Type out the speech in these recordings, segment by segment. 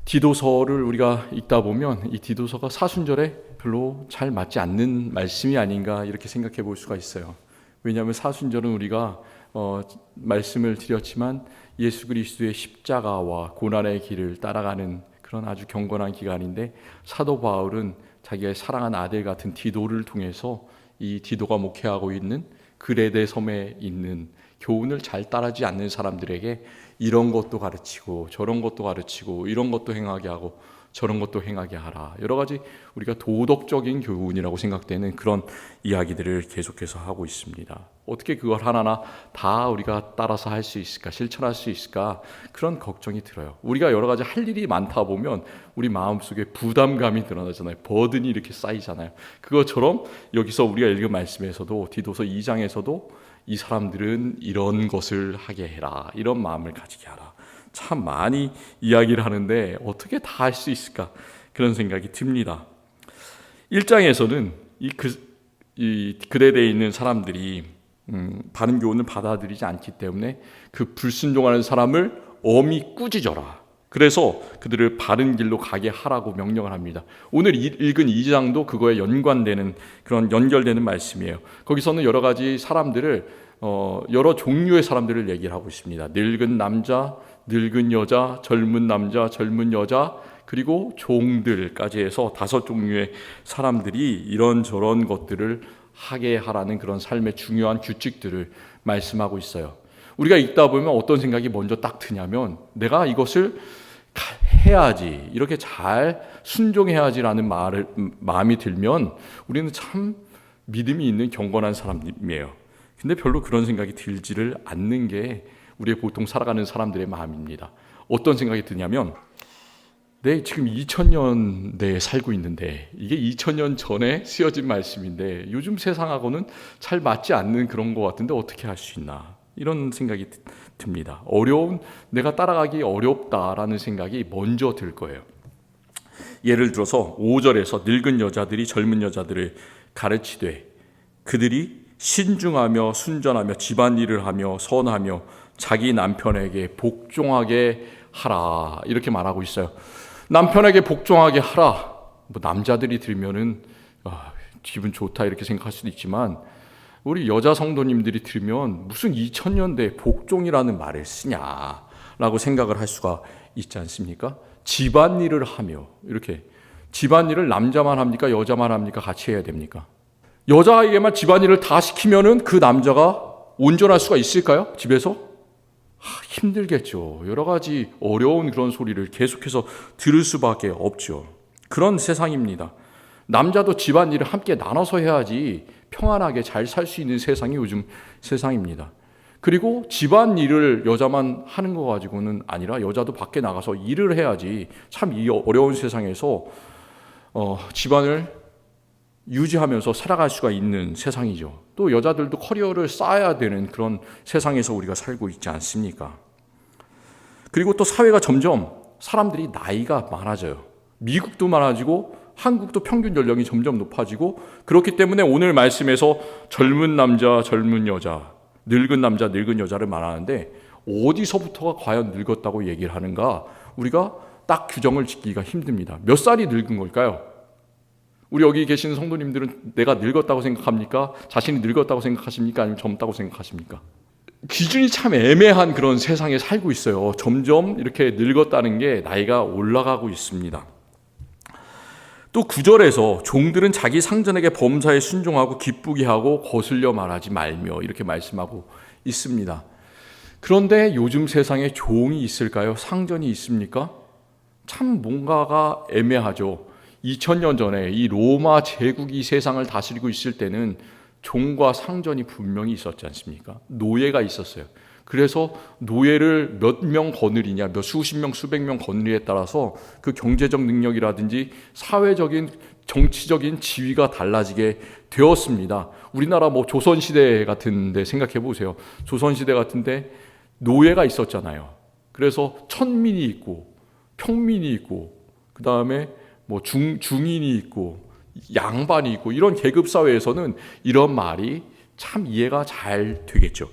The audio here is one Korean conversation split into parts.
디도서를 우리가 읽다 보면 이 디도서가 사순절에 별로 잘 맞지 않는 말씀이 아닌가 이렇게 생각해 볼 수가 있어요. 왜냐하면 사순절은 우리가 말씀을 드렸지만 예수 그리스도의 십자가와 고난의 길을 따라가는 그런 아주 경건한 기간인데, 사도 바울은 자기의 사랑한 아들 같은 디도를 통해서 이 디도가 목회하고 있는 그레데 섬에 있는 교훈을 잘 따르지 않는 사람들에게 이런 것도 가르치고 저런 것도 가르치고 이런 것도 행하게 하고 저런 것도 행하게 하라, 여러 가지 우리가 도덕적인 교훈이라고 생각되는 그런 이야기들을 계속해서 하고 있습니다. 어떻게 그걸 하나하나 다 우리가 따라서 할 수 있을까, 실천할 수 있을까, 그런 걱정이 들어요. 우리가 여러 가지 할 일이 많다 보면 우리 마음속에 부담감이 늘어나잖아요. 버든이 이렇게 쌓이잖아요. 그것처럼 여기서 우리가 읽은 말씀에서도, 디도서 2장에서도 이 사람들은 이런 것을 하게 해라, 이런 마음을 가지게 하라, 참 많이 이야기를 하는데 어떻게 다 할 수 있을까, 그런 생각이 듭니다. 1장에서는 이 그레데에 있는 사람들이 바른 교훈을 받아들이지 않기 때문에 그 불순종하는 사람을 엄히 꾸짖어라, 그래서 그들을 바른 길로 가게 하라고 명령을 합니다. 오늘 읽은 2장도 그거에 연관되는, 그런 연결되는 말씀이에요. 거기서는 여러 가지 사람들을, 여러 종류의 사람들을 얘기를 하고 있습니다. 늙은 남자, 늙은 여자, 젊은 남자, 젊은 여자, 그리고 종들까지 해서 5종류의 사람들이 이런저런 것들을 하게 하라는 그런 삶의 중요한 규칙들을 말씀하고 있어요. 우리가 읽다 보면 어떤 생각이 먼저 딱 드냐면, 내가 이것을 해야지, 이렇게 잘 순종해야지라는 마음이 들면 우리는 참 믿음이 있는 경건한 사람이에요. 근데 별로 그런 생각이 들지를 않는 게 우리의 보통 살아가는 사람들의 마음입니다. 어떤 생각이 드냐면, 내 지금 2000년대에 살고 있는데 이게 2000년 전에 쓰여진 말씀인데 요즘 세상하고는 잘 맞지 않는 그런 것 같은데 어떻게 할 수 있나, 이런 생각이 듭니다. 내가 따라가기 어렵다라는 생각이 먼저 들 거예요. 예를 들어서 5절에서 늙은 여자들이 젊은 여자들을 가르치되 그들이 신중하며 순전하며 집안일을 하며 선하며 자기 남편에게 복종하게 하라, 이렇게 말하고 있어요. 남편에게 복종하게 하라. 남자들이 들으면은 기분 좋다 이렇게 생각할 수도 있지만, 우리 여자 성도님들이 들으면 무슨 2000년대에 복종이라는 말을 쓰냐라고 생각을 할 수가 있지 않습니까? 집안일을 하며, 이렇게 집안일을 남자만 합니까, 여자만 합니까, 같이 해야 됩니까? 여자에게만 집안일을 다 시키면은 그 남자가 온전할 수가 있을까요? 집에서? 힘들겠죠. 여러 가지 어려운 그런 소리를 계속해서 들을 수밖에 없죠. 그런 세상입니다. 남자도 집안일을 함께 나눠서 해야지 평안하게 잘 살 수 있는 세상이 요즘 세상입니다. 그리고 집안일을 여자만 하는 거 가지고는 아니라 여자도 밖에 나가서 일을 해야지 참 이 어려운 세상에서 집안을 유지하면서 살아갈 수가 있는 세상이죠. 또 여자들도 커리어를 쌓아야 되는 그런 세상에서 우리가 살고 있지 않습니까? 그리고 또 사회가 점점 사람들이 나이가 많아져요. 미국도 많아지고 한국도 평균 연령이 점점 높아지고, 그렇기 때문에 오늘 말씀에서 젊은 남자, 젊은 여자, 늙은 남자, 늙은 여자를 말하는데 어디서부터가 과연 늙었다고 얘기를 하는가, 우리가 딱 규정을 짓기가 힘듭니다. 몇 살이 늙은 걸까요? 우리 여기 계신 성도님들은 내가 늙었다고 생각합니까? 자신이 늙었다고 생각하십니까? 아니면 젊다고 생각하십니까? 기준이 참 애매한 그런 세상에 살고 있어요. 점점 이렇게 늙었다는 게 나이가 올라가고 있습니다. 또 9절에서 종들은 자기 상전에게 범사에 순종하고 기쁘게 하고 거슬려 말하지 말며, 이렇게 말씀하고 있습니다. 그런데 요즘 세상에 종이 있을까요? 상전이 있습니까? 참 뭔가가 애매하죠. 2000년 전에 이 로마 제국이 세상을 다스리고 있을 때는 종과 상전이 분명히 있었지 않습니까? 노예가 있었어요. 그래서 노예를 몇 명 거느리냐, 수십 명, 수백 명 거느리에 따라서 그 경제적 능력이라든지 사회적인, 정치적인 지위가 달라지게 되었습니다. 우리나라 조선시대 같은데 생각해 보세요. 조선시대 같은데 노예가 있었잖아요. 그래서 천민이 있고 평민이 있고 그 다음에 중인이 있고 양반이 있고, 이런 계급 사회에서는 이런 말이 참 이해가 잘 되겠죠.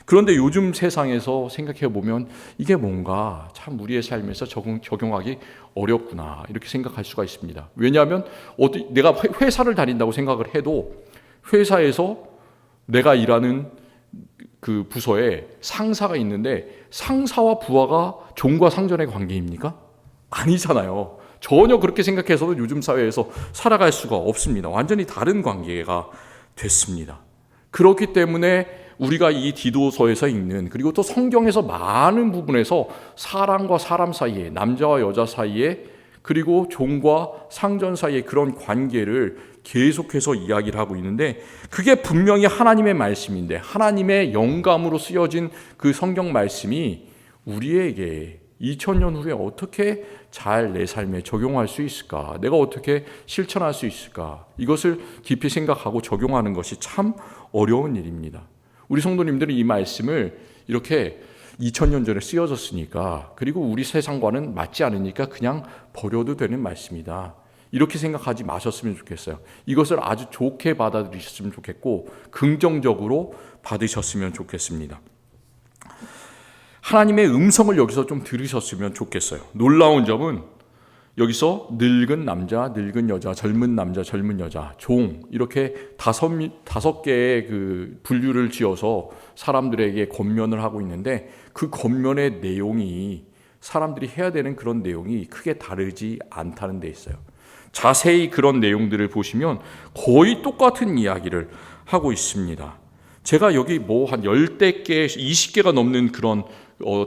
그런데 요즘 세상에서 생각해 보면 이게 뭔가 참 우리의 삶에서 적용하기 어렵구나 이렇게 생각할 수가 있습니다. 왜냐하면 내가 회사를 다닌다고 생각을 해도 회사에서 내가 일하는 그 부서에 상사가 있는데 상사와 부하가 종과 상전의 관계입니까? 아니잖아요. 전혀 그렇게 생각해서도 요즘 사회에서 살아갈 수가 없습니다. 완전히 다른 관계가 됐습니다. 그렇기 때문에 우리가 이 디도서에서 읽는, 그리고 또 성경에서 많은 부분에서 사람과 사람 사이에, 남자와 여자 사이에, 그리고 종과 상전 사이의 그런 관계를 계속해서 이야기를 하고 있는데, 그게 분명히 하나님의 말씀인데, 하나님의 영감으로 쓰여진 그 성경 말씀이 우리에게 2000년 후에 어떻게 잘 내 삶에 적용할 수 있을까? 내가 어떻게 실천할 수 있을까? 이것을 깊이 생각하고 적용하는 것이 참 어려운 일입니다. 우리 성도님들은 이 말씀을 이렇게 2000년 전에 쓰여졌으니까, 그리고 우리 세상과는 맞지 않으니까 그냥 버려도 되는 말씀이다, 이렇게 생각하지 마셨으면 좋겠어요. 이것을 아주 좋게 받아들이셨으면 좋겠고 긍정적으로 받으셨으면 좋겠습니다. 하나님의 음성을 여기서 좀 들으셨으면 좋겠어요. 놀라운 점은 여기서 늙은 남자, 늙은 여자, 젊은 남자, 젊은 여자, 종, 이렇게 다섯 개의 그 분류를 지어서 사람들에게 권면을 하고 있는데, 그 권면의 내용이, 사람들이 해야 되는 그런 내용이 크게 다르지 않다는 데 있어요. 자세히 그런 내용들을 보시면 거의 똑같은 이야기를 하고 있습니다. 제가 여기 한 10개, 20개가 넘는 그런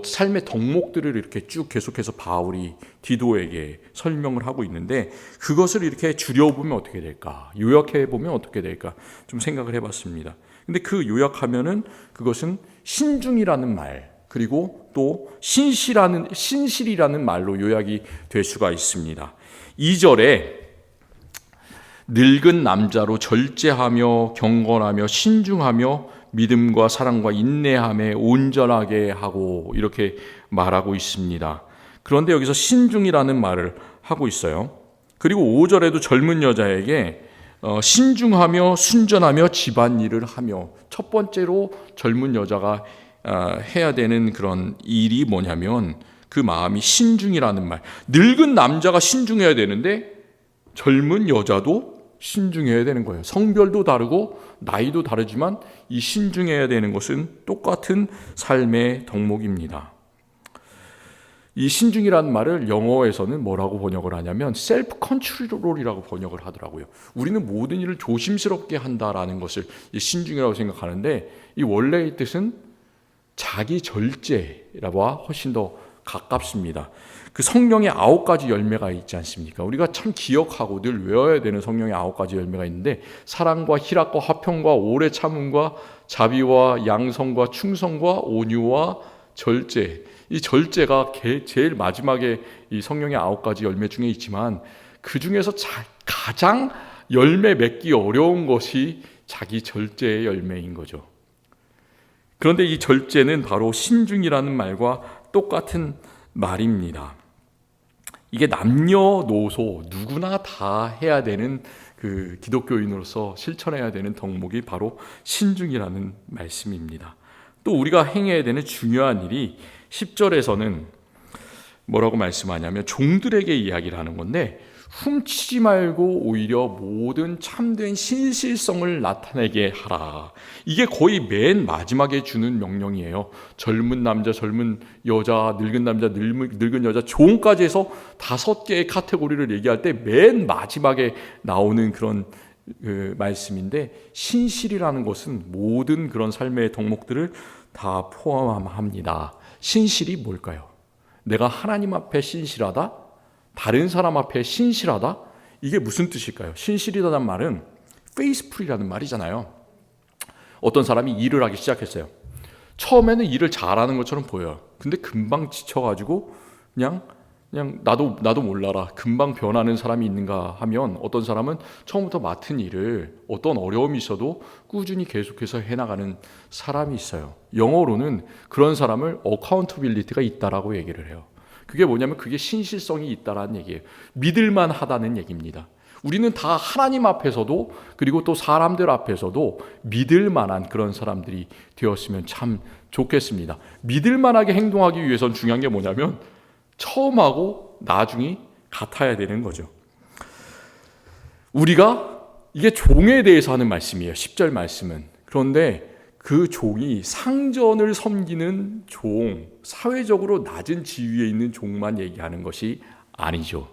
삶의 덕목들을 이렇게 쭉 계속해서 바울이 디도에게 설명을 하고 있는데, 그것을 이렇게 줄여보면 어떻게 될까, 요약해보면 어떻게 될까 좀 생각을 해봤습니다. 근데 그 요약하면은 그것은 신중이라는 말, 그리고 또 신실이라는 말로 요약이 될 수가 있습니다. 2절에 늙은 남자로 절제하며 경건하며 신중하며 믿음과 사랑과 인내함에 온전하게 하고, 이렇게 말하고 있습니다. 그런데 여기서 신중이라는 말을 하고 있어요. 그리고 5절에도 젊은 여자에게 신중하며 순전하며 집안일을 하며, 첫 번째로 젊은 여자가 해야 되는 그런 일이 뭐냐면 그 마음이 신중이라는 말. 늙은 남자가 신중해야 되는데 젊은 여자도 신중해야 되는 거예요. 성별도 다르고 나이도 다르지만 이 신중해야 되는 것은 똑같은 삶의 덕목입니다. 이 신중이라는 말을 영어에서는 뭐라고 번역을 하냐면 셀프 컨트롤이라고 번역을 하더라고요. 우리는 모든 일을 조심스럽게 한다라는 것을 이 신중이라고 생각하는데, 이 원래의 뜻은 자기 절제라와 훨씬 더 가깝습니다. 그 성령의 9가지 열매가 있지 않습니까? 우리가 참 기억하고 늘 외워야 되는 성령의 9가지 열매가 있는데, 사랑과 희락과 화평과 오래 참음과 자비와 양성과 충성과 온유와 절제. 이 절제가 제일 마지막에 이 성령의 9가지 열매 중에 있지만, 그 중에서 가장 열매 맺기 어려운 것이 자기 절제의 열매인 거죠. 그런데 이 절제는 바로 신중이라는 말과 똑같은 말입니다. 이게 남녀노소 누구나 다 해야 되는, 그 기독교인으로서 실천해야 되는 덕목이 바로 신중이라는 말씀입니다. 또 우리가 행해야 되는 중요한 일이 10절에서는 뭐라고 말씀하냐면 종들에게 이야기를 하는 건데, 훔치지 말고 오히려 모든 참된 신실성을 나타내게 하라. 이게 거의 맨 마지막에 주는 명령이에요. 젊은 남자, 젊은 여자, 늙은 남자, 늙은 여자, 종까지 해서 5개의 카테고리를 얘기할 때 맨 마지막에 나오는 그런 말씀인데, 신실이라는 것은 모든 그런 삶의 덕목들을 다 포함합니다. 신실이 뭘까요? 내가 하나님 앞에 신실하다? 다른 사람 앞에 신실하다? 이게 무슨 뜻일까요? 신실이라는 말은 faithful이라는 말이잖아요. 어떤 사람이 일을 하기 시작했어요. 처음에는 일을 잘하는 것처럼 보여요. 근데 금방 지쳐가지고 그냥 나도 몰라라, 금방 변하는 사람이 있는가 하면, 어떤 사람은 처음부터 맡은 일을 어떤 어려움이 있어도 꾸준히 계속해서 해나가는 사람이 있어요. 영어로는 그런 사람을 accountability가 있다라고 얘기를 해요. 그게 뭐냐면 그게 신실성이 있다라는 얘기예요. 믿을만 하다는 얘기입니다. 우리는 다 하나님 앞에서도, 그리고 또 사람들 앞에서도 믿을 만한 그런 사람들이 되었으면 참 좋겠습니다. 믿을만하게 행동하기 위해서는 중요한 게 뭐냐면 처음하고 나중이 같아야 되는 거죠. 우리가 이게 종에 대해서 하는 말씀이에요. 10절 말씀은. 그런데 그 종이 상전을 섬기는 종, 사회적으로 낮은 지위에 있는 종만 얘기하는 것이 아니죠.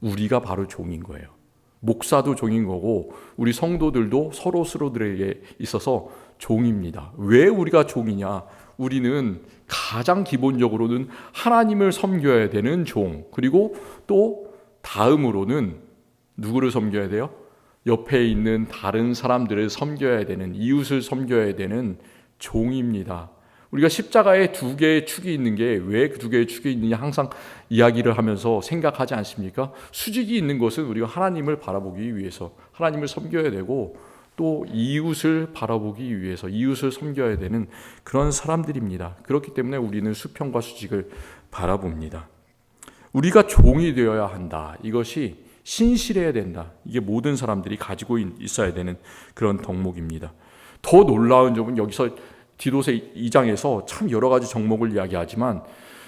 우리가 바로 종인 거예요. 목사도 종인 거고 우리 성도들도 서로들에게 있어서 종입니다. 왜 우리가 종이냐? 우리는 가장 기본적으로는 하나님을 섬겨야 되는 종, 그리고 또 다음으로는 누구를 섬겨야 돼요? 옆에 있는 다른 사람들을 섬겨야 되는, 이웃을 섬겨야 되는 종입니다. 우리가 십자가에 두 개의 축이 있는 게 왜 그 두 개의 축이 있느냐 항상 이야기를 하면서 생각하지 않습니까? 수직이 있는 것은 우리가 하나님을 바라보기 위해서, 하나님을 섬겨야 되고 또 이웃을 바라보기 위해서 이웃을 섬겨야 되는 그런 사람들입니다. 그렇기 때문에 우리는 수평과 수직을 바라봅니다. 우리가 종이 되어야 한다. 이것이 신실해야 된다. 이게 모든 사람들이 가지고 있어야 되는 그런 덕목입니다. 더 놀라운 점은 여기서 디도서 2장에서 참 여러 가지 정목을 이야기하지만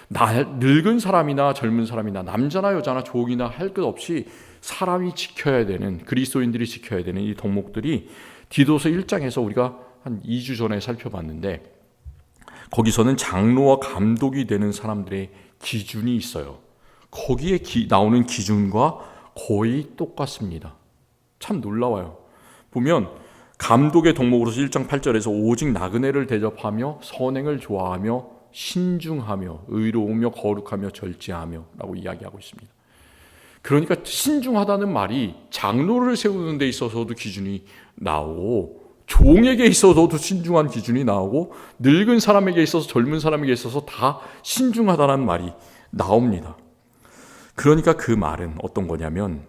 늙은 사람이나 젊은 사람이나 남자나 여자나 종이나 할 것 없이 사람이 지켜야 되는, 그리스도인들이 지켜야 되는 이 덕목들이 디도서 1장에서 우리가 한 2주 전에 살펴봤는데 거기서는 장로와 감독이 되는 사람들의 기준이 있어요. 거기에 나오는 기준과 거의 똑같습니다. 참 놀라워요. 보면 감독의 덕목으로서 1장 8절에서 오직 나그네를 대접하며 선행을 좋아하며 신중하며 의로우며 거룩하며 절제하며 라고 이야기하고 있습니다. 그러니까 신중하다는 말이 장로를 세우는 데 있어서도 기준이 나오고 종에게 있어서도 신중한 기준이 나오고 늙은 사람에게 있어서 젊은 사람에게 있어서 다 신중하다는 말이 나옵니다. 그러니까 그 말은 어떤 거냐면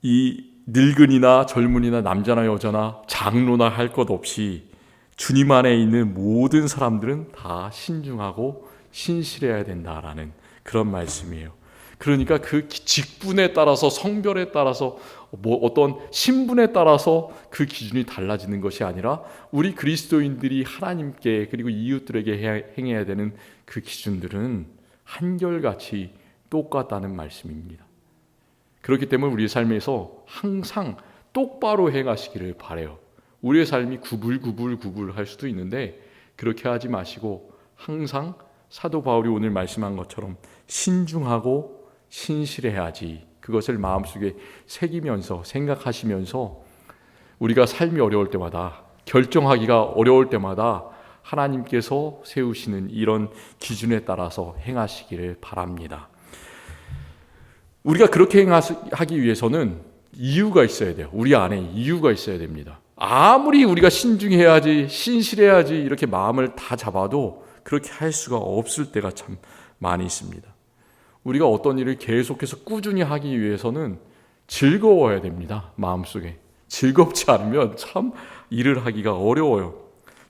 이 늙은이나 젊은이나 남자나 여자나 장로나 할 것 없이 주님 안에 있는 모든 사람들은 다 신중하고 신실해야 된다라는 그런 말씀이에요. 그러니까 그 직분에 따라서 성별에 따라서 어떤 신분에 따라서 그 기준이 달라지는 것이 아니라 우리 그리스도인들이 하나님께 그리고 이웃들에게 행해야 되는 그 기준들은 한결같이 똑같다는 말씀입니다. 그렇기 때문에 우리의 삶에서 항상 똑바로 행하시기를 바라요. 우리의 삶이 구불할 수도 있는데 그렇게 하지 마시고 항상 사도 바울이 오늘 말씀한 것처럼 신중하고 신실해야지, 그것을 마음속에 새기면서 생각하시면서 우리가 삶이 어려울 때마다, 결정하기가 어려울 때마다 하나님께서 세우시는 이런 기준에 따라서 행하시기를 바랍니다. 우리가 그렇게 행하기 위해서는 이유가 있어야 돼요. 우리 안에 이유가 있어야 됩니다. 아무리 우리가 신중해야지, 신실해야지 이렇게 마음을 다 잡아도 그렇게 할 수가 없을 때가 참 많이 있습니다. 우리가 어떤 일을 계속해서 꾸준히 하기 위해서는 즐거워야 됩니다. 마음속에. 즐겁지 않으면 참 일을 하기가 어려워요.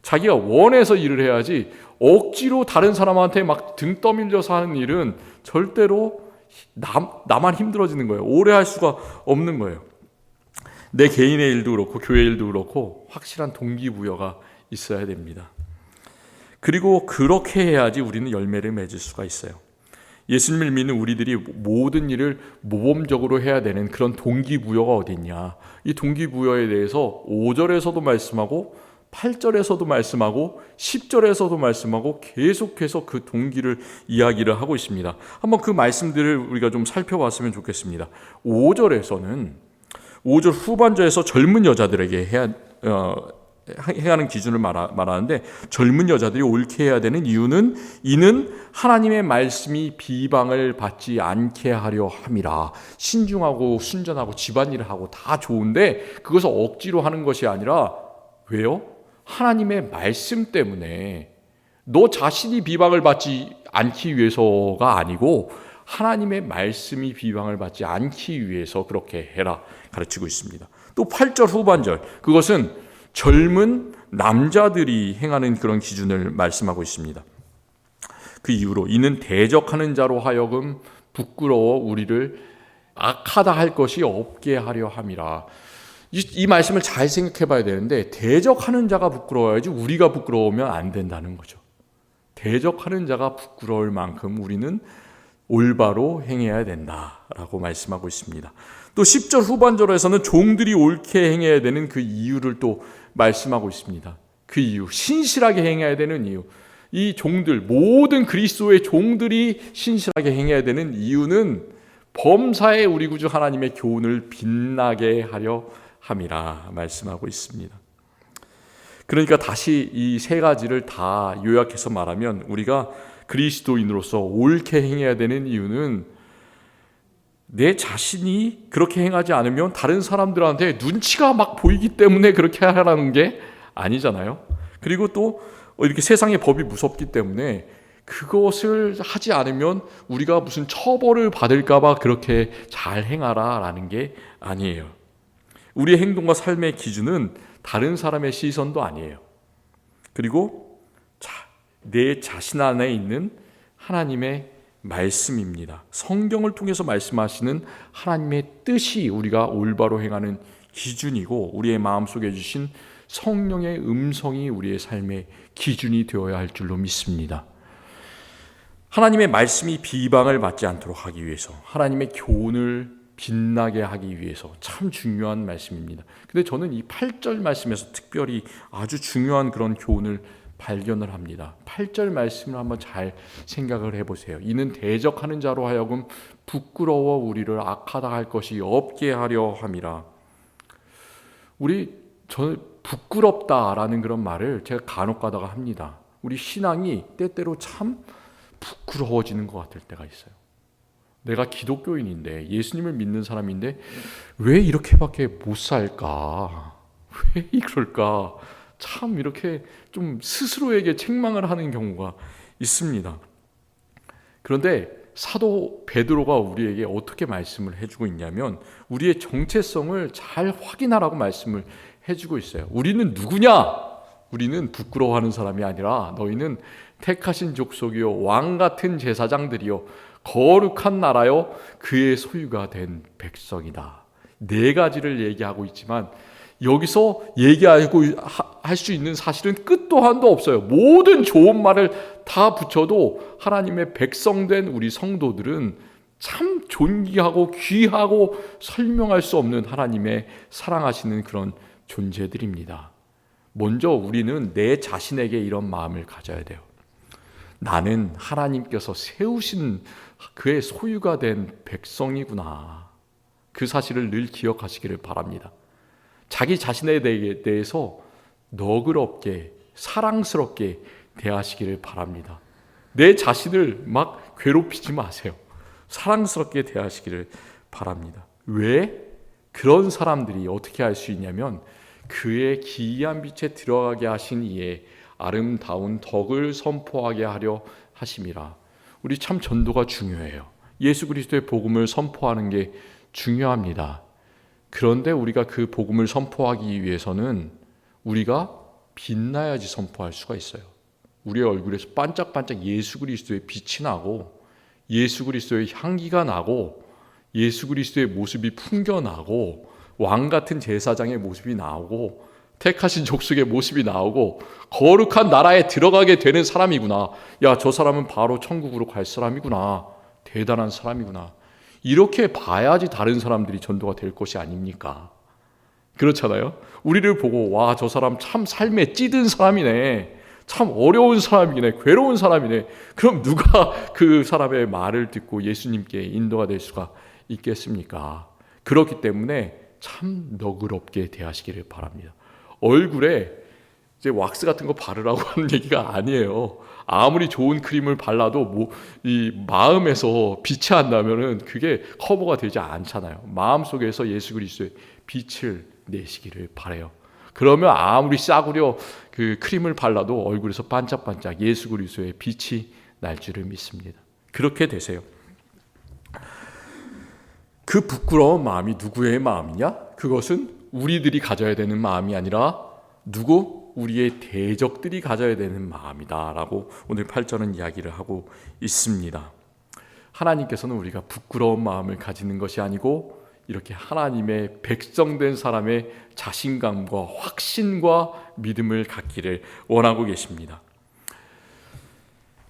자기가 원해서 일을 해야지 억지로 다른 사람한테 막 등 떠밀려서 하는 일은 절대로 나만 힘들어지는 거예요. 오래 할 수가 없는 거예요. 내 개인의 일도 그렇고 교회 일도 그렇고 확실한 동기부여가 있어야 됩니다. 그리고 그렇게 해야지 우리는 열매를 맺을 수가 있어요. 예수님을 믿는 우리들이 모든 일을 모범적으로 해야 되는 그런 동기부여가 어디 있냐. 이 동기부여에 대해서 5절에서도 말씀하고 8절에서도 말씀하고 10절에서도 말씀하고 계속해서 그 동기를 이야기를 하고 있습니다. 한번 그 말씀들을 우리가 좀 살펴봤으면 좋겠습니다. 5절에서는 5절 후반절에서 젊은 여자들에게 행하는 기준을 말하는데 젊은 여자들이 옳게 해야 되는 이유는 이는 하나님의 말씀이 비방을 받지 않게 하려 함이라. 신중하고 순전하고 집안일을 하고 다 좋은데 그것을 억지로 하는 것이 아니라 왜요? 하나님의 말씀 때문에 너 자신이 비방을 받지 않기 위해서가 아니고 하나님의 말씀이 비방을 받지 않기 위해서 그렇게 해라 가르치고 있습니다. 또 8절 후반절, 그것은 젊은 남자들이 행하는 그런 기준을 말씀하고 있습니다. 그 이후로 이는 대적하는 자로 하여금 부끄러워 우리를 악하다 할 것이 없게 하려 함이라. 이 말씀을 잘 생각해 봐야 되는데 대적하는 자가 부끄러워야지 우리가 부끄러우면 안 된다는 거죠. 대적하는 자가 부끄러울 만큼 우리는 올바로 행해야 된다라고 말씀하고 있습니다. 또 10절 후반절에서는 종들이 옳게 행해야 되는 그 이유를 또 말씀하고 있습니다. 그 이유, 신실하게 행해야 되는 이유. 이 종들, 모든 그리스도의 종들이 신실하게 행해야 되는 이유는 범사에 우리 구주 하나님의 교훈을 빛나게 하려 함이라 말씀하고 있습니다. 그러니까 다시 이 세 가지를 다 요약해서 말하면 우리가 그리스도인으로서 옳게 행해야 되는 이유는 내 자신이 그렇게 행하지 않으면 다른 사람들한테 눈치가 막 보이기 때문에 그렇게 하라는 게 아니잖아요. 그리고 또 이렇게 세상의 법이 무섭기 때문에 그것을 하지 않으면 우리가 무슨 처벌을 받을까 봐 그렇게 잘 행하라라는 게 아니에요. 우리의 행동과 삶의 기준은 다른 사람의 시선도 아니에요. 그리고 내 자신 안에 있는 하나님의 말씀입니다. 성경을 통해서 말씀하시는 하나님의 뜻이 우리가 올바로 행하는 기준이고 우리의 마음속에 주신 성령의 음성이 우리의 삶의 기준이 되어야 할 줄로 믿습니다. 하나님의 말씀이 비방을 받지 않도록 하기 위해서, 하나님의 교훈을 빛나게 하기 위해서 참 중요한 말씀입니다. 근데 저는 이 8절 말씀에서 특별히 아주 중요한 그런 교훈을 발견을 합니다. 8절 말씀을 한번 잘 생각을 해보세요. 이는 대적하는 자로 하여금 부끄러워 우리를 악하다 할 것이 없게 하려 함이라. 저는 부끄럽다라는 그런 말을 제가 간혹 가다가 합니다. 우리 신앙이 때때로 참 부끄러워지는 것 같을 때가 있어요. 내가 기독교인인데 예수님을 믿는 사람인데 왜 이렇게밖에 못 살까? 왜 이럴까? 참 이렇게 좀 스스로에게 책망을 하는 경우가 있습니다. 그런데 사도 베드로가 우리에게 어떻게 말씀을 해주고 있냐면 우리의 정체성을 잘 확인하라고 말씀을 해주고 있어요. 우리는 누구냐? 우리는 부끄러워하는 사람이 아니라 너희는 택하신 족속이요 왕 같은 제사장들이요 거룩한 나라요 그의 소유가 된 백성이다. 네 가지를 얘기하고 있지만 여기서 얘기하고 할 수 있는 사실은 끝도 한도 없어요. 모든 좋은 말을 다 붙여도 하나님의 백성된 우리 성도들은 참 존귀하고 귀하고 설명할 수 없는 하나님의 사랑하시는 그런 존재들입니다. 먼저 우리는 내 자신에게 이런 마음을 가져야 돼요. 나는 하나님께서 세우신 그의 소유가 된 백성이구나. 그 사실을 늘 기억하시기를 바랍니다. 자기 자신에 대해서 너그럽게 사랑스럽게 대하시기를 바랍니다. 내 자신을 막 괴롭히지 마세요. 사랑스럽게 대하시기를 바랍니다. 왜? 그런 사람들이 어떻게 할 수 있냐면 그의 기이한 빛에 들어가게 하신 이의 아름다운 덕을 선포하게 하려 하심이라. 우리 참 전도가 중요해요. 예수 그리스도의 복음을 선포하는 게 중요합니다. 그런데 우리가 그 복음을 선포하기 위해서는 우리가 빛나야지 선포할 수가 있어요. 우리의 얼굴에서 반짝반짝 예수 그리스도의 빛이 나고 예수 그리스도의 향기가 나고 예수 그리스도의 모습이 풍겨나고 왕 같은 제사장의 모습이 나오고 택하신 족속의 모습이 나오고 거룩한 나라에 들어가게 되는 사람이구나. 야, 저 사람은 바로 천국으로 갈 사람이구나. 대단한 사람이구나. 이렇게 봐야지 다른 사람들이 전도가 될 것이 아닙니까? 그렇잖아요. 우리를 보고 와, 저 사람 참 삶에 찌든 사람이네. 참 어려운 사람이네. 괴로운 사람이네. 그럼 누가 그 사람의 말을 듣고 예수님께 인도가 될 수가 있겠습니까? 그렇기 때문에 참 너그럽게 대하시기를 바랍니다. 얼굴에 이제 왁스 같은 거 바르라고 하는 얘기가 아니에요. 아무리 좋은 크림을 발라도 이 마음에서 빛이 안 나면은 그게 커버가 되지 않잖아요. 마음속에서 예수 그리스도의 빛을 내시기를 바라요. 그러면 아무리 싸구려 그 크림을 발라도 얼굴에서 반짝반짝 예수 그리스도의 빛이 날 줄을 믿습니다. 그렇게 되세요. 그 부끄러운 마음이 누구의 마음이냐? 그것은 우리들이 가져야 되는 마음이 아니라 우리의 대적들이 가져야 되는 마음이다 라고 오늘 8절은 이야기를 하고 있습니다. 하나님께서는 우리가 부끄러운 마음을 가지는 것이 아니고 이렇게 하나님의 백성된 사람의 자신감과 확신과 믿음을 갖기를 원하고 계십니다.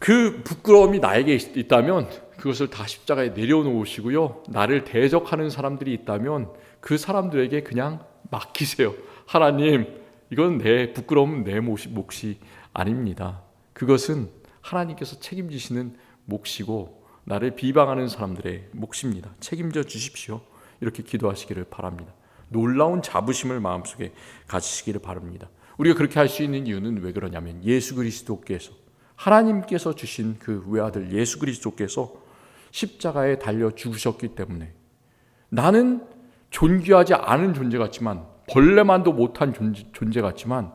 그 부끄러움이 나에게 있다면 그것을 다 십자가에 내려놓으시고요. 나를 대적하는 사람들이 있다면 그 사람들에게 그냥 맡기세요. 하나님, 이건 내 부끄러움은 내 몫이 아닙니다. 그것은 하나님께서 책임지시는 몫이고 나를 비방하는 사람들의 몫입니다. 책임져 주십시오. 이렇게 기도하시기를 바랍니다. 놀라운 자부심을 마음속에 가지시기를 바랍니다. 우리가 그렇게 할 수 있는 이유는 왜 그러냐면 예수 그리스도께서, 하나님께서 주신 그 외아들 예수 그리스도께서 십자가에 달려 죽으셨기 때문에 나는 존귀하지 않은 존재 같지만, 벌레만도 못한 존재 같지만,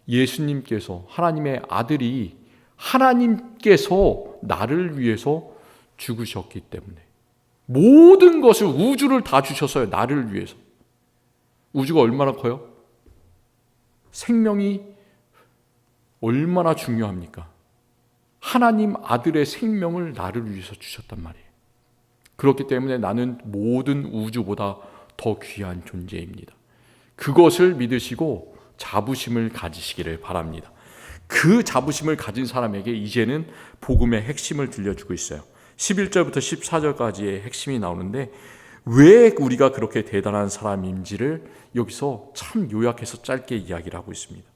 예수님께서, 하나님의 아들이 하나님께서 나를 위해서 죽으셨기 때문에 모든 것을, 우주를 다 주셨어요. 나를 위해서. 우주가 얼마나 커요? 생명이 얼마나 중요합니까? 하나님 아들의 생명을 나를 위해서 주셨단 말이에요. 그렇기 때문에 나는 모든 우주보다 더 귀한 존재입니다. 그것을 믿으시고 자부심을 가지시기를 바랍니다. 그 자부심을 가진 사람에게 이제는 복음의 핵심을 들려주고 있어요. 11절부터 14절까지의 핵심이 나오는데 왜 우리가 그렇게 대단한 사람인지를 여기서 참 요약해서 짧게 이야기를 하고 있습니다.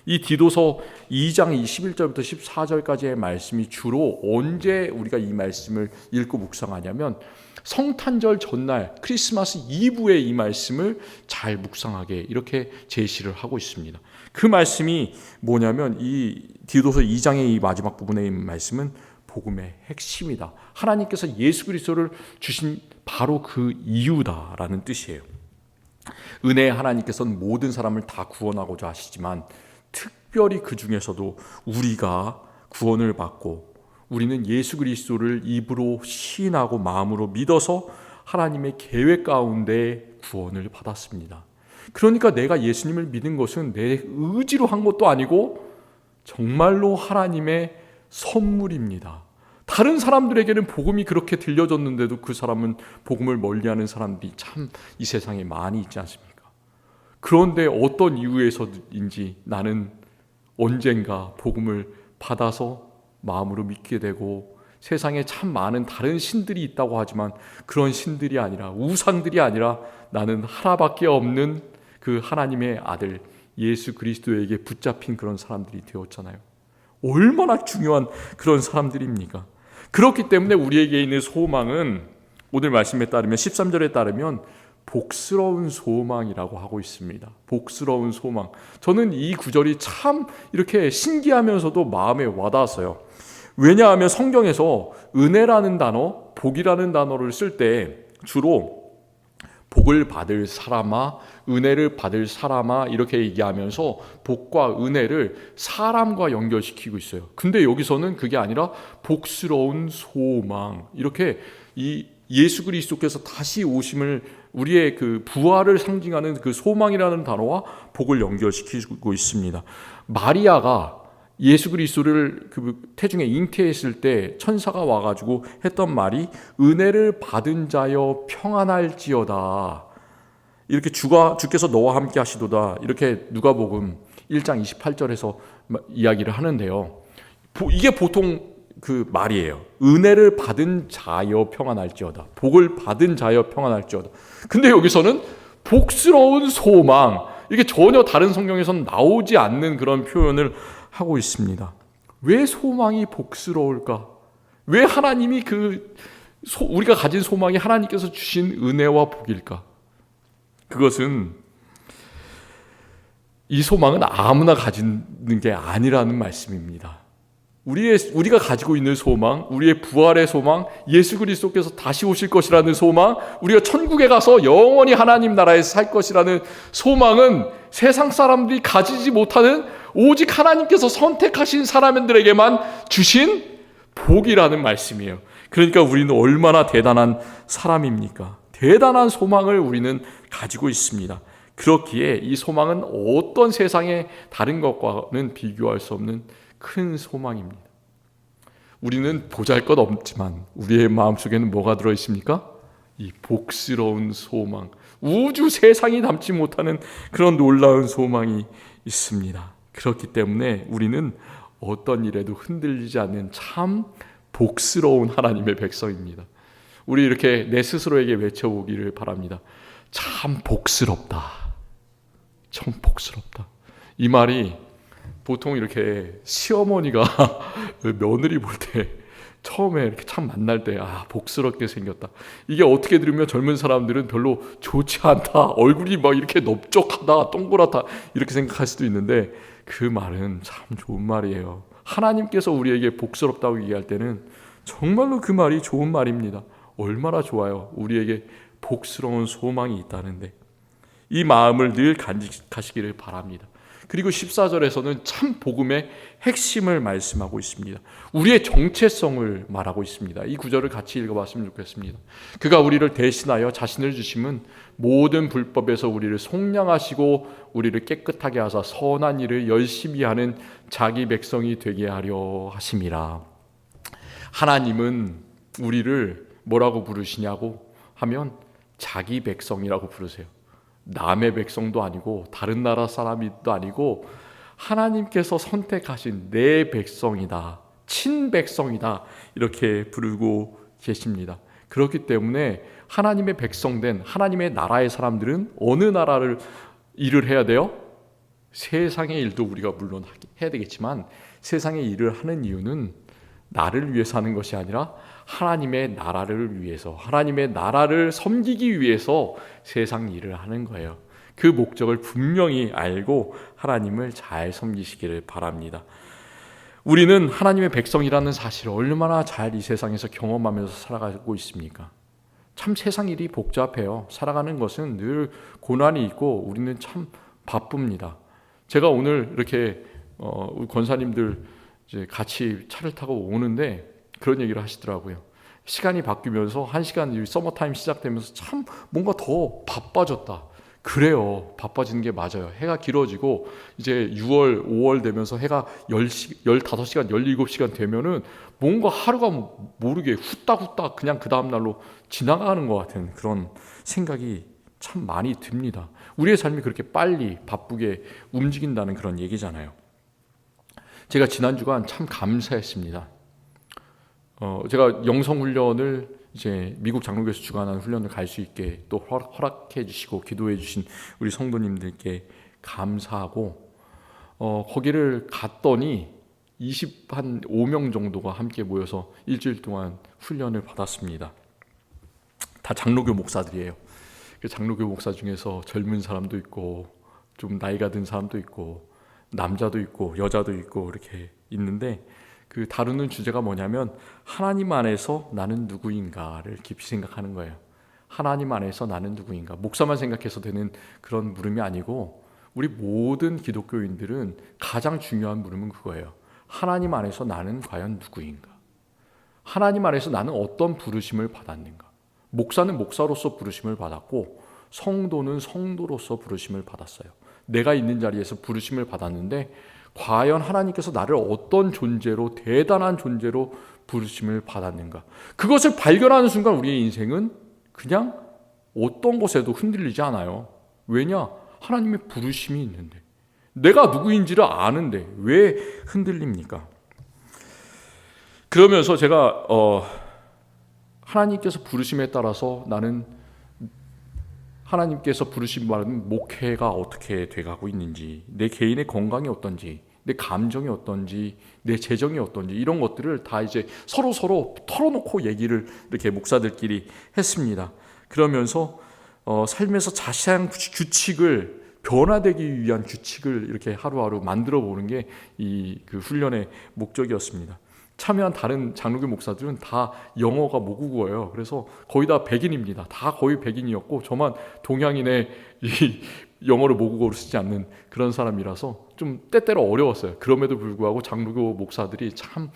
이 디도서 2장 21절부터 14절까지의 말씀이 주로 언제 우리가 이 말씀을 읽고 묵상하냐면 성탄절 전날 크리스마스 이브에 이 말씀을 잘 묵상하게 이렇게 제시를 하고 있습니다. 그 말씀이 뭐냐면 이 디도서 2장의 이 마지막 부분의 말씀은 복음의 핵심이다. 하나님께서 예수 그리스도를 주신 바로 그 이유다라는 뜻이에요. 은혜의 하나님께서는 모든 사람을 다 구원하고자 하시지만 특별히 그 중에서도 우리가 구원을 받고 우리는 예수 그리스도를 입으로 시인하고 마음으로 믿어서 하나님의 계획 가운데 구원을 받았습니다. 그러니까 내가 예수님을 믿은 것은 내 의지로 한 것도 아니고 정말로 하나님의 선물입니다. 다른 사람들에게는 복음이 그렇게 들려졌는데도 그 사람은 복음을 멀리하는 사람들이 참 이 세상에 많이 있지 않습니까? 그런데 어떤 이유에서인지 나는 언젠가 복음을 받아서 마음으로 믿게 되고 세상에 참 많은 다른 신들이 있다고 하지만 그런 신들이 아니라, 우상들이 아니라 나는 하나밖에 없는 그 하나님의 아들 예수 그리스도에게 붙잡힌 그런 사람들이 되었잖아요. 얼마나 중요한 그런 사람들입니까? 그렇기 때문에 우리에게 있는 소망은 오늘 말씀에 따르면 13절에 따르면 복스러운 소망이라고 하고 있습니다. 복스러운 소망. 저는 이 구절이 참 이렇게 신기하면서도 마음에 와닿았어요. 왜냐하면 성경에서 은혜라는 단어, 복이라는 단어를 쓸 때 주로 복을 받을 사람아, 은혜를 받을 사람아 이렇게 얘기하면서 복과 은혜를 사람과 연결시키고 있어요. 근데 여기서는 그게 아니라 복스러운 소망, 이렇게 이 예수 그리스도께서 다시 오심을, 우리의 그 부활을 상징하는 그 소망이라는 단어와 복을 연결시키고 있습니다. 마리아가 예수 그리스도를 그 태중에 잉태했을 때 천사가 와가지고 했던 말이 은혜를 받은 자여 평안할지어다. 이렇게 주께서 너와 함께 하시도다. 이렇게 누가복음 1장 28절에서 이야기를 하는데요. 이게 보통 그 말이에요. 은혜를 받은 자여 평안할지어다. 복을 받은 자여 평안할지어다. 근데 여기서는 복스러운 소망, 이게 전혀 다른 성경에서는 나오지 않는 그런 표현을 하고 있습니다. 왜 소망이 복스러울까? 왜 하나님이 우리가 가진 소망이 하나님께서 주신 은혜와 복일까? 그것은 이 소망은 아무나 가지는 게 아니라는 말씀입니다. 우리가 가지고 있는 소망, 우리의 부활의 소망, 예수 그리스도께서 다시 오실 것이라는 소망, 우리가 천국에 가서 영원히 하나님 나라에서 살 것이라는 소망은 세상 사람들이 가지지 못하는 오직 하나님께서 선택하신 사람들에게만 주신 복이라는 말씀이에요. 그러니까 우리는 얼마나 대단한 사람입니까? 대단한 소망을 우리는 가지고 있습니다. 그렇기에 이 소망은 어떤 세상의 다른 것과는 비교할 수 없는 큰 소망입니다. 우리는 보잘것 없지만 우리의 마음속에는 뭐가 들어있습니까? 이 복스러운 소망, 우주 세상이 담지 못하는 그런 놀라운 소망이 있습니다. 그렇기 때문에 우리는 어떤 일에도 흔들리지 않는 참 복스러운 하나님의 백성입니다. 우리 이렇게 내 스스로에게 외쳐보기를 바랍니다. 참 복스럽다. 참 복스럽다. 이 말이 보통 이렇게 시어머니가 며느리 볼 때 처음에 이렇게 참 만날 때 복스럽게 생겼다. 이게 어떻게 들으면 젊은 사람들은 별로 좋지 않다. 얼굴이 막 이렇게 넓적하다. 동그랗다. 이렇게 생각할 수도 있는데 그 말은 참 좋은 말이에요. 하나님께서 우리에게 복스럽다고 얘기할 때는 정말로 그 말이 좋은 말입니다. 얼마나 좋아요. 우리에게 복스러운 소망이 있다는데 이 마음을 늘 간직하시기를 바랍니다. 그리고 14절에서는 참 복음의 핵심을 말씀하고 있습니다. 우리의 정체성을 말하고 있습니다. 이 구절을 같이 읽어봤으면 좋겠습니다. 그가 우리를 대신하여 자신을 주심은 모든 불법에서 우리를 속량하시고 우리를 깨끗하게 하사 선한 일을 열심히 하는 자기 백성이 되게 하려 하심이라. 하나님은 우리를 뭐라고 부르시냐고 하면 자기 백성이라고 부르세요. 남의 백성도 아니고 다른 나라 사람도 아니고 하나님께서 선택하신 내 백성이다, 친백성이다 이렇게 부르고 계십니다. 그렇기 때문에 하나님의 백성된 하나님의 나라의 사람들은 어느 나라를 일을 해야 돼요? 세상의 일도 우리가 물론 해야 되겠지만 세상의 일을 하는 이유는 나를 위해서 하는 것이 아니라 하나님의 나라를 위해서, 하나님의 나라를 섬기기 위해서 세상 일을 하는 거예요. 그 목적을 분명히 알고 하나님을 잘 섬기시기를 바랍니다. 우리는 하나님의 백성이라는 사실을 얼마나 잘 이 세상에서 경험하면서 살아가고 있습니까? 참 세상 일이 복잡해요. 살아가는 것은 늘 고난이 있고 우리는 참 바쁩니다. 제가 오늘 이렇게 우리 권사님들 이제 같이 차를 타고 오는데 그런 얘기를 하시더라고요. 시간이 바뀌면서 1시간 서머타임 시작되면서 참 뭔가 더 바빠졌다. 그래요. 바빠지는 게 맞아요. 해가 길어지고 이제 6월, 5월 되면서 해가 15시간, 17시간 되면은 뭔가 하루가 모르게 후딱후딱 그냥 그 다음날로 지나가는 것 같은 그런 생각이 참 많이 듭니다. 우리의 삶이 그렇게 빨리 바쁘게 움직인다는 그런 얘기잖아요. 제가 지난 주간 참 감사했습니다. 제가 영성훈련을 이제 미국 장로교에서 주관하는 훈련을 갈 수 있게 또 허락해 주시고 기도해 주신 우리 성도님들께 감사하고 거기를 갔더니 25명 정도가 함께 모여서 일주일 동안 훈련을 받았습니다. 다 장로교 목사들이에요. 그 장로교 목사 중에서 젊은 사람도 있고 좀 나이가 든 사람도 있고 남자도 있고 여자도 있고 이렇게 있는데 그 다루는 주제가 뭐냐면 하나님 안에서 나는 누구인가를 깊이 생각하는 거예요. 하나님 안에서 나는 누구인가. 목사만 생각해서 되는 그런 물음이 아니고 우리 모든 기독교인들은 가장 중요한 물음은 그거예요. 하나님 안에서 나는 과연 누구인가. 하나님 안에서 나는 어떤 부르심을 받았는가. 목사는 목사로서 부르심을 받았고 성도는 성도로서 부르심을 받았어요. 내가 있는 자리에서 부르심을 받았는데 과연 하나님께서 나를 어떤 존재로, 대단한 존재로 부르심을 받았는가. 그것을 발견하는 순간 우리의 인생은 그냥 어떤 것에도 흔들리지 않아요. 왜냐? 하나님의 부르심이 있는데 내가 누구인지를 아는데 왜 흔들립니까? 그러면서 제가 하나님께서 부르심에 따라서 나는 하나님께서 부르신 말은 목회가 어떻게 돼가고 있는지, 내 개인의 건강이 어떤지, 내 감정이 어떤지, 내 재정이 어떤지 이런 것들을 다 이제 서로 털어놓고 얘기를 이렇게 목사들끼리 했습니다. 그러면서 삶에서 자세한 규칙을 변화되기 위한 규칙을 이렇게 하루하루 만들어 보는 게 이 그 훈련의 목적이었습니다. 참여한 다른 장로교 목사들은 다 영어가 모국어예요. 그래서 거의 다 백인입니다. 다 거의 백인이었고 저만 동양인의 이 영어를 모국어로 쓰지 않는 그런 사람이라서 좀 때때로 어려웠어요. 그럼에도 불구하고 장로교 목사들이 참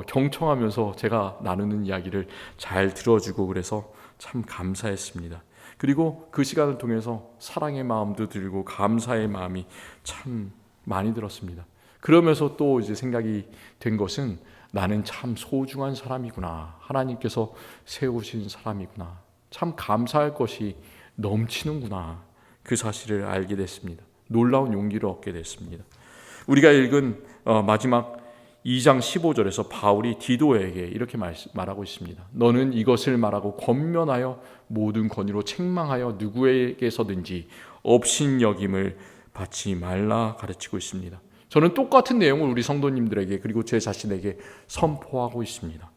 경청하면서 제가 나누는 이야기를 잘 들어주고 그래서 참 감사했습니다. 그리고 그 시간을 통해서 사랑의 마음도 들고 감사의 마음이 참 많이 들었습니다. 그러면서 또 이제 생각이 된 것은 나는 참 소중한 사람이구나. 하나님께서 세우신 사람이구나. 참 감사할 것이 넘치는구나. 그 사실을 알게 됐습니다. 놀라운 용기를 얻게 됐습니다. 우리가 읽은 마지막 2장 15절에서 바울이 디도에게 이렇게 말하고 있습니다. 너는 이것을 말하고 권면하여 모든 권위로 책망하여 누구에게서든지 업신여김을 받지 말라 가르치고 있습니다. 저는 똑같은 내용을 우리 성도님들에게 그리고 제 자신에게 선포하고 있습니다.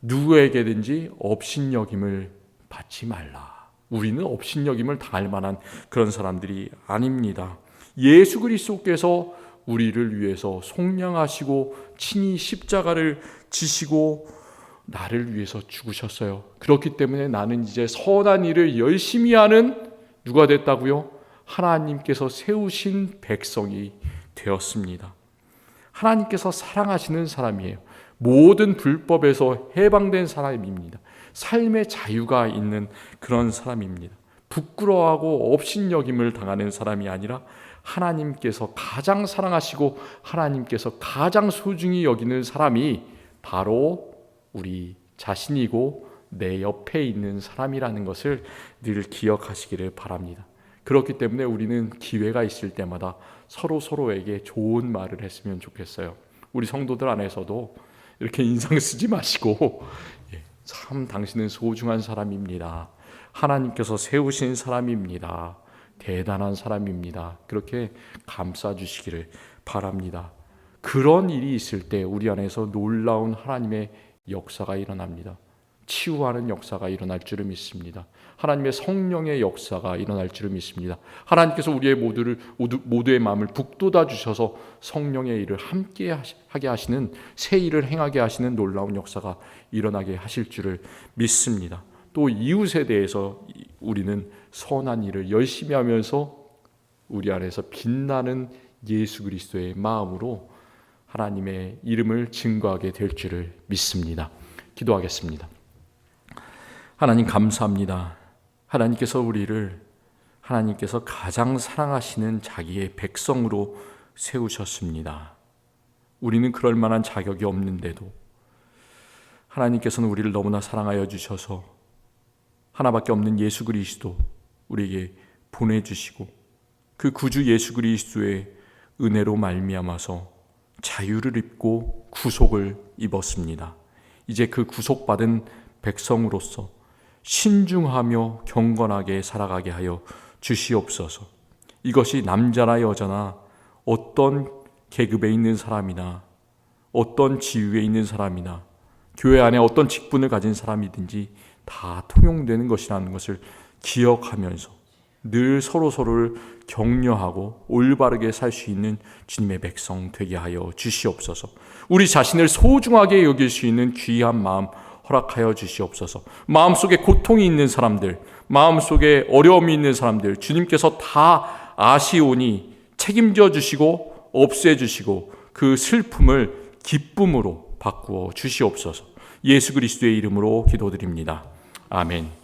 누구에게든지 업신여김을 받지 말라. 우리는 업신여김을 당할 만한 그런 사람들이 아닙니다. 예수 그리스도께서 우리를 위해서 속량하시고 친히 십자가를 지시고 나를 위해서 죽으셨어요. 그렇기 때문에 나는 이제 선한 일을 열심히 하는 누가 됐다고요? 하나님께서 세우신 백성이 되었습니다. 하나님께서 사랑하시는 사람이에요. 모든 불법에서 해방된 사람입니다. 삶의 자유가 있는 그런 사람입니다. 부끄러워하고 업신여김을 당하는 사람이 아니라 하나님께서 가장 사랑하시고 하나님께서 가장 소중히 여기는 사람이 바로 우리 자신이고 내 옆에 있는 사람이라는 것을 늘 기억하시기를 바랍니다. 그렇기 때문에 우리는 기회가 있을 때마다 서로에게 좋은 말을 했으면 좋겠어요. 우리 성도들 안에서도 이렇게 인상 쓰지 마시고 참 당신은 소중한 사람입니다. 하나님께서 세우신 사람입니다. 대단한 사람입니다. 그렇게 감싸주시기를 바랍니다. 그런 일이 있을 때 우리 안에서 놀라운 하나님의 역사가 일어납니다. 치유하는 역사가 일어날 줄을 믿습니다. 하나님의 성령의 역사가 일어날 줄을 믿습니다. 하나님께서 우리의 모두의 마음을 북돋아 주셔서 성령의 일을 함께 하게 하시는, 새 일을 행하게 하시는 놀라운 역사가 일어나게 하실 줄을 믿습니다. 또 이웃에 대해서 우리는 선한 일을 열심히 하면서 우리 안에서 빛나는 예수 그리스도의 마음으로 하나님의 이름을 증거하게 될 줄을 믿습니다. 기도하겠습니다. 하나님 감사합니다. 하나님께서 가장 사랑하시는 자기의 백성으로 세우셨습니다. 우리는 그럴 만한 자격이 없는데도 하나님께서는 우리를 너무나 사랑하여 주셔서 하나밖에 없는 예수 그리스도 우리에게 보내주시고 그 구주 예수 그리스도의 은혜로 말미암아서 자유를 입고 구속을 입었습니다. 이제 그 구속받은 백성으로서 신중하며 경건하게 살아가게 하여 주시옵소서. 이것이 남자나 여자나 어떤 계급에 있는 사람이나 어떤 지위에 있는 사람이나 교회 안에 어떤 직분을 가진 사람이든지 다 통용되는 것이라는 것을 기억하면서 늘 서로를 격려하고 올바르게 살 수 있는 주님의 백성 되게 하여 주시옵소서. 우리 자신을 소중하게 여길 수 있는 귀한 마음 허락하여 주시옵소서. 마음속에 고통이 있는 사람들, 마음속에 어려움이 있는 사람들 주님께서 다 아시오니 책임져 주시고 없애 주시고 그 슬픔을 기쁨으로 바꾸어 주시옵소서. 예수 그리스도의 이름으로 기도드립니다. 아멘.